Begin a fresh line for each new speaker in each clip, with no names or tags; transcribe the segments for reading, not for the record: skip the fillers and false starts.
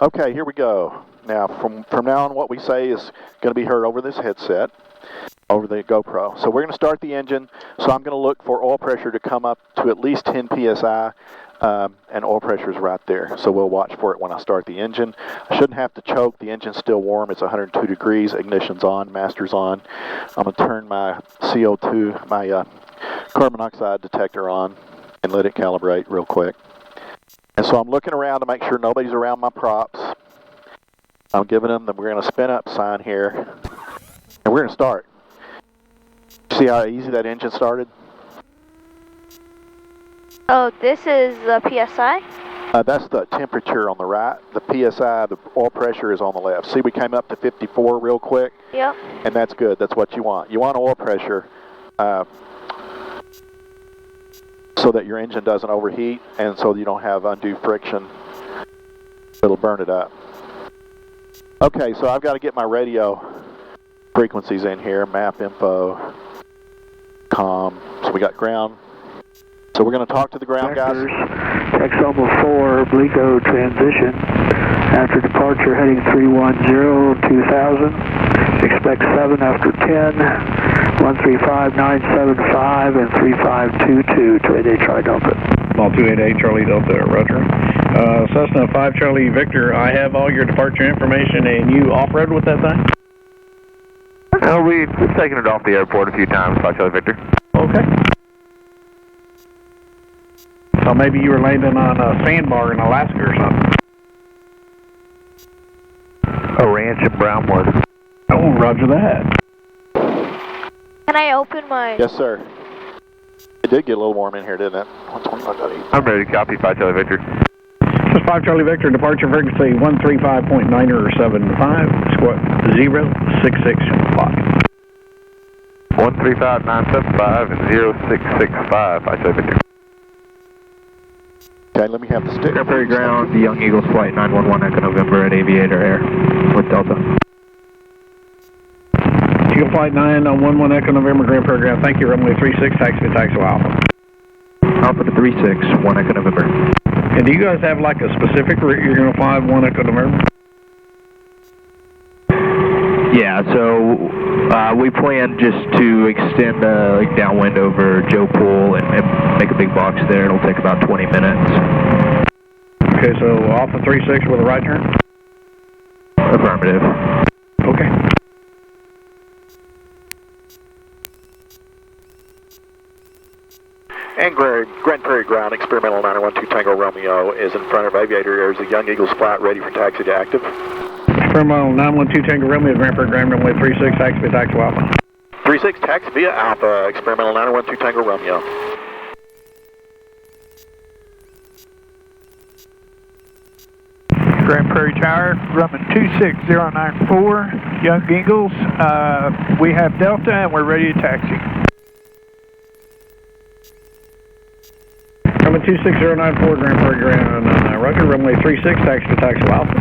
Okay, here we go. Now, from now on, what we say is going to be heard over this headset, over the GoPro. So we're going to start the engine. So I'm going to look for oil pressure to come up to at least 10 psi, and oil pressure is right there. So we'll watch for it when I start the engine. I shouldn't have to choke. The engine's still warm. It's 102 degrees. Ignition's on. Master's on. I'm going to turn my CO2, my carbon monoxide detector on, and let it calibrate real quick. And so I'm looking around to make sure nobody's around my props. I'm giving them the we're going to spin up sign here. And we're going to start. See how easy that engine started?
Oh, this is the PSI?
That's the temperature on the right. The PSI, the oil pressure, is on the left. See, we came up to 54 real quick.
Yep.
And that's good. That's what you want. You want oil pressure so that your engine doesn't overheat and so you don't have undue friction. It'll burn it up. Okay, so I've got to get my radio frequencies in here. Map info, comm. So we got ground. So we're going to talk to the ground guys.
Exomo 4, Blico transition. After departure, heading 310, 2000. Expect 7 after 10. 135975 and 3522 to 8A Tri Delta.
All 288 Charlie Delta, roger. Cessna 5 Charlie Victor, I have all your departure information, and you off-road with that thing?
No, we've taken it off the airport a few times, 5 Charlie Victor.
Okay. So maybe you were landing on a sandbar in Alaska or something.
A ranch in Brownwood.
Oh, roger that.
Can I open my...
Yes, sir. It did get a little warm in here, didn't it? 125.8.
I'm ready to copy, 5 Charlie Victor.
This is 5 Charlie Victor, departure frequency 135.975, squat 0665.
135975 and 0665, 5 Charlie Victor.
Okay, let me have the stick.
Grand Prairie Ground, the Young Eagles Flight 911 Echo November at Aviator Air with Delta.
Eagle Flight 911 Echo November, Grand Prairie Ground. Thank you, runway 36, taxi to taxi Alpha.
Alpha to 36, 1 Echo November.
And do you guys have like a specific route you're going to fly 1 Echo November?
Yeah, so we plan just to extend like downwind over Joe Pool and make a big box there. It'll take about 20 minutes.
Okay, so Alpha 36 with a right turn?
Affirmative.
Okay.
And Grand Prairie Ground, Experimental 912 Tango Romeo is in front of Aviator Air. Is the Young Eagles flight ready for taxi to active?
Experimental 912 Tango Romeo, Grand Prairie Ground, runway 36, taxi to taxi Alpha.
36, taxi via Alpha, Experimental 912 Tango Romeo.
Grand Prairie Tower, running 26094, Young Eagles. We have Delta and we're ready to taxi.
Runway 26094, Grand Prairie Ground, roger, runway 36, taxi to taxi Alpha.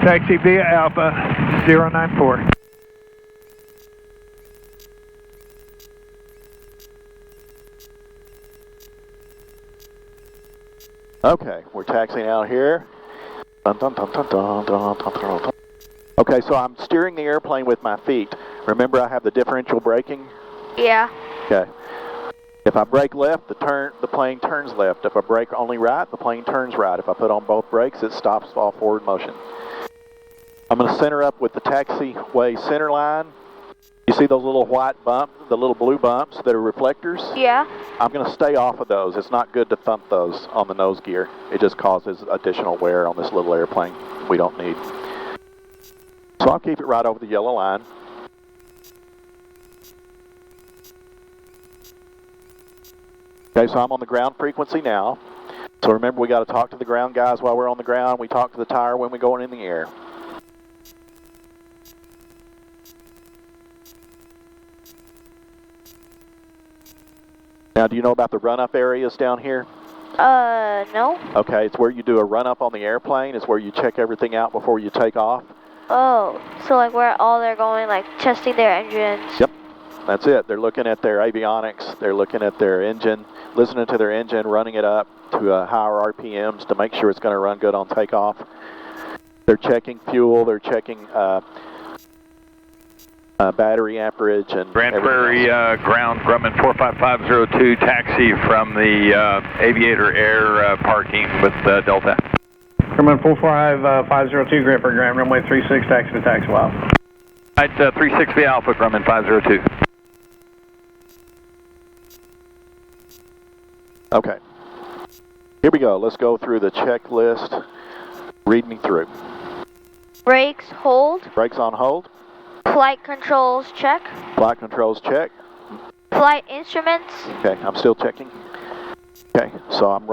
Taxi via Alpha 094.
Okay, we're taxiing out here. Dun, dun, dun, dun, dun, dun, dun, dun, dun. Okay, so I'm steering the airplane with my feet. Remember, I have the differential braking?
Yeah.
Okay. If I brake left, the plane turns left. If I brake only right, the plane turns right. If I put on both brakes, it stops all forward motion. I'm going to center up with the taxiway center line. You see those little white bumps, the little blue bumps that are reflectors?
Yeah.
I'm going to stay off of those. It's not good to thump those on the nose gear. It just causes additional wear on this little airplane we don't need. So I'll keep it right over the yellow line. Okay, so I'm on the ground frequency now. So remember, we got to talk to the ground guys while we're on the ground. We talk to the tower when we're going in the air. Now, do you know about the run-up areas down here?
No.
Okay, it's where you do a run-up on the airplane. It's where you check everything out before you take off.
Oh, so like where all they're going, like testing their engines.
Yep, that's it. They're looking at their avionics. They're looking at their engine, listening to their engine, running it up to higher RPMs to make sure it's going to run good on takeoff. They're checking fuel, they're checking battery amperage and
Grand Prairie ground Grumman 45502 taxi from the Aviator Air parking with Delta.
Grumman 45502 Grand Prairie ground runway 36 taxi to taxi wild.
Right, 360 Alpha Grumman 502.
Okay. Here we go. Let's go through the checklist. Read me through.
Brakes, hold.
Brakes on hold.
Flight controls, check.
Flight controls, check.
Flight instruments.
Okay, I'm still checking. Okay, so I'm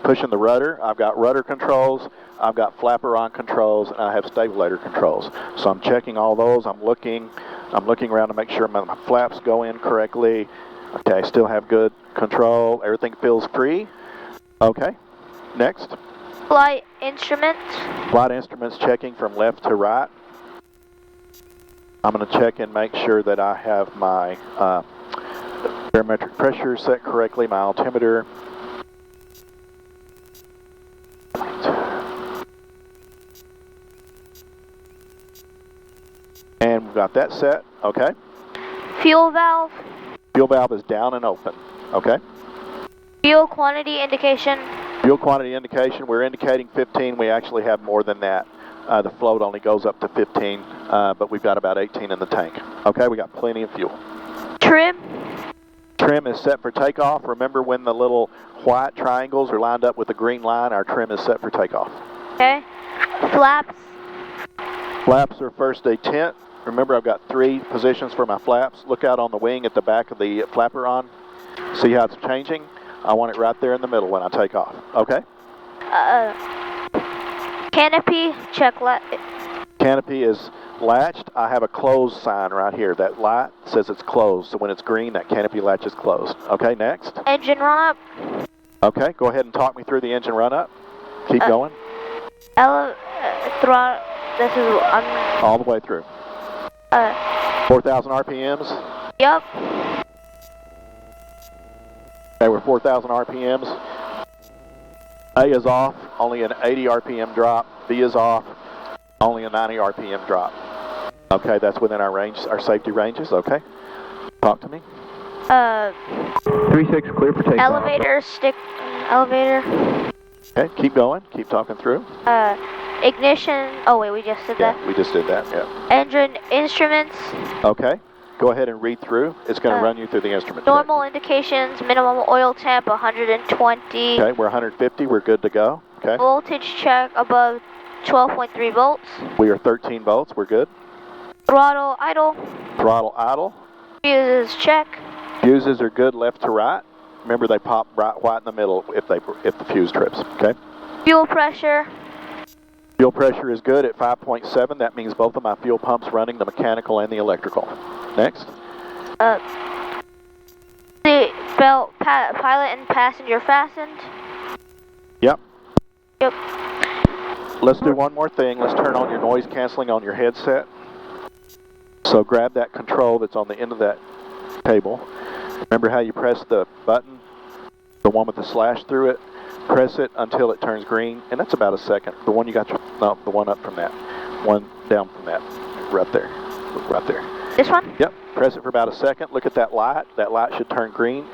pushing the rudder. I've got rudder controls. I've got flapper on controls, and I have stabulator controls. So I'm checking all those. I'm looking around to make sure my flaps go in correctly. Okay, still have good control. Everything feels free. Okay, next.
Flight instruments.
Flight instruments checking from left to right. I'm going to check and make sure that I have my barometric pressure set correctly, my altimeter. And we've got that set, okay.
Fuel valve.
Fuel valve is down and open, okay.
Fuel quantity indication.
Fuel quantity indication, we're indicating 15. We actually have more than that. The float only goes up to 15, but we've got about 18 in the tank. Okay, we got plenty of fuel.
Trim.
Trim is set for takeoff. Remember when the little white triangles are lined up with the green line, our trim is set for takeoff.
Okay. Flaps.
Flaps are first a tent. Remember I've got 3 positions for my flaps. Look out on the wing at the back of the flapper on. See how it's changing? I want it right there in the middle when I take off. Okay?
Canopy, check.
Canopy is latched. I have a closed sign right here. That light says it's closed. So when it's green, that canopy latch is closed. Okay, next.
Engine run up.
Okay, go ahead and talk me through the engine run up. Keep going.
Throttle. This is
all the way through. 4,000 RPMs.
Yep.
Okay, we're 4,000 RPMs. A is off, only an 80 RPM drop. B is off, only a 90 RPM drop. Okay, that's within our range, our safety ranges. Okay, talk to me.
36 clear for takeoff.
Elevator, stick, elevator.
Okay, keep going, keep talking through.
Ignition, oh wait, we just did that.
Yeah, we just did that, yeah.
Engine instruments.
Okay, go ahead and read through. It's going to run you through the instrument.
Normal indications, minimum oil temp, 120.
Okay, we're 150, we're good to go. Okay.
Voltage check above 12.3 volts.
We are 13 volts, we're good.
Throttle idle.
Throttle idle.
Fuses check.
Fuses are good left to right. Remember they pop right white in the middle if the fuse trips, okay?
Fuel pressure.
Fuel pressure is good at 5.7. That means both of my fuel pumps running, the mechanical and the electrical. Next.
Seat belt, pilot and passenger fastened.
Yep.
Yep.
Let's do one more thing. Let's turn on your noise canceling on your headset. So grab that control that's on the end of that table. Remember how you press the button, the one with the slash through it? Press it until it turns green, and that's about a second. The one you got, no, the one up from that. One down from that. Right there. Right there.
This one?
Yep. Press it for about a second. Look at that light. That light should turn green.